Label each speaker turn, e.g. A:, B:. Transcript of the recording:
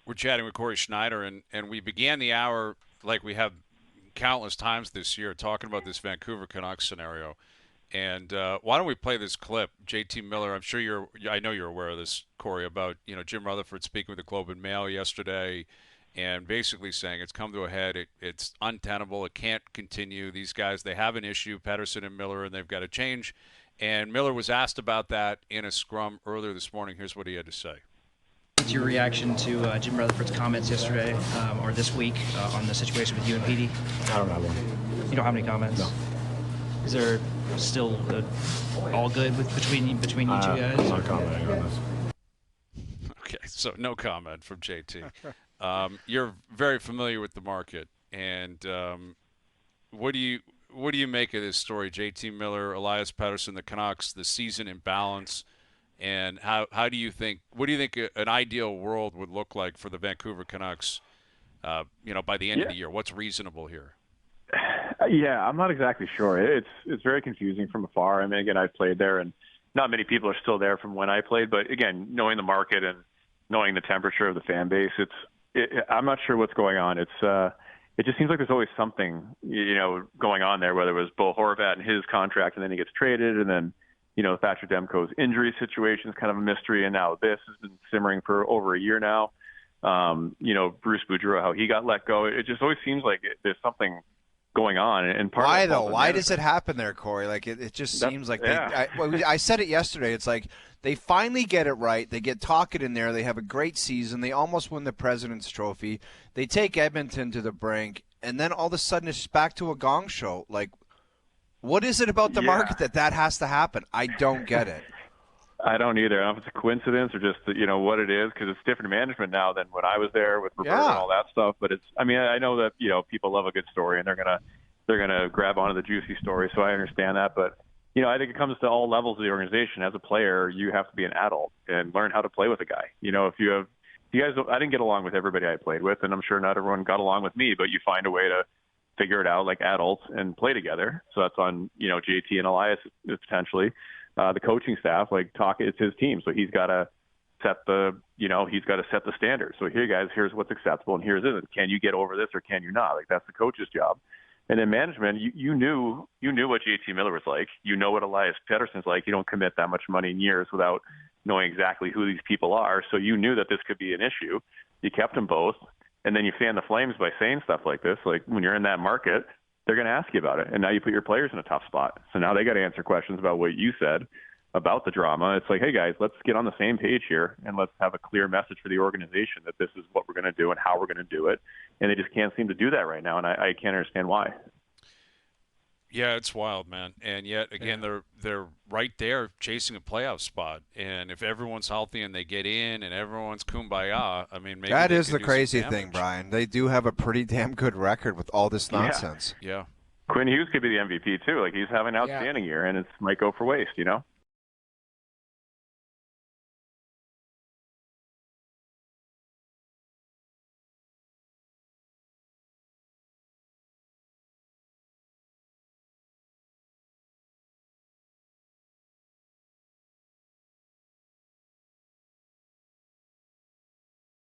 A: We're chatting with Cory Schneider, and we began the hour like we have countless times this year talking about this Vancouver Canucks scenario. And why don't we play this clip? JT Miller, I'm sure I know you're aware of this, Corey, about Jim Rutherford speaking with the Globe and Mail yesterday, and basically saying it's come to a head. It's untenable. It can't continue. These guys, they have an issue, Pettersson and Miller, and they've got to change. And Miller was asked about that in a scrum earlier this morning. Here's what he had to say.
B: What's your reaction to Jim Rutherford's comments yesterday or this week on the situation with you and Petey?
C: I don't have one.
B: You don't have any comments?
C: No.
B: Is there still all good between you two guys?
C: I'm not commenting on this.
A: Okay, so no comment from JT. You're very familiar with the market, and what do you make of this story? JT Miller, Elias Pettersson, the Canucks, the season imbalance, and how do you think? What do you think an ideal world would look like for the Vancouver Canucks? By the end of the year, what's reasonable here?
D: Yeah, I'm not exactly sure. It's very confusing from afar. I mean, again, I've played there, and not many people are still there from when I played. But again, knowing the market and knowing the temperature of the fan base, I'm not sure what's going on. It just seems like there's always something going on there. Whether it was Bo Horvat and his contract, and then he gets traded, and then Thatcher Demko's injury situation is kind of a mystery, and now this has been simmering for over a year now. Bruce Boudreau, how he got let go. It just always seems like there's something going on. And
E: why though? Why does it happen there, Corey? Like it just seems like I said it yesterday. It's like they finally get it right. They get Tocchet in there. They have a great season. They almost win the President's Trophy. They take Edmonton to the brink, and then all of a sudden it's back to a gong show. Like, what is it about the market that has to happen? I don't get it.
D: I don't either. I don't know if it's a coincidence or just what it is, because it's different management now than when I was there with Roberto and all that stuff. But I know that people love a good story, and they're gonna grab onto the juicy story. So I understand that. But I think it comes to all levels of the organization. As a player, you have to be an adult and learn how to play with a guy. I didn't get along with everybody I played with, and I'm sure not everyone got along with me. But you find a way to figure it out like adults and play together. So that's on JT and Elias potentially. The coaching staff, like Tocchet, it's his team, so he's got to set the standard. So here, guys, here's what's acceptable, and here's it. Can you get over this, or can you not? Like, that's the coach's job. And then management, you knew what JT Miller was like. You know what Elias Pettersson's like. You don't commit that much money in years without knowing exactly who these people are. So you knew that this could be an issue. You kept them both, and then you fan the flames by saying stuff like this. Like, when you're in that market, they're going to ask you about it. And now you put your players in a tough spot. So now they got to answer questions about what you said about the drama. It's like, hey, guys, let's get on the same page here, and let's have a clear message for the organization that this is what we're going to do and how we're going to do it. And they just can't seem to do that right now, and I can't understand why.
A: Yeah, it's wild, man. And yet, again, they're right there chasing a playoff spot. And if everyone's healthy and they get in and everyone's kumbaya, I mean, maybe
E: that is the crazy thing, Brian. They do have a pretty damn good record with all this nonsense.
A: Yeah.
D: Quinn Hughes could be the MVP too. Like, he's having an outstanding year, and it might go for waste.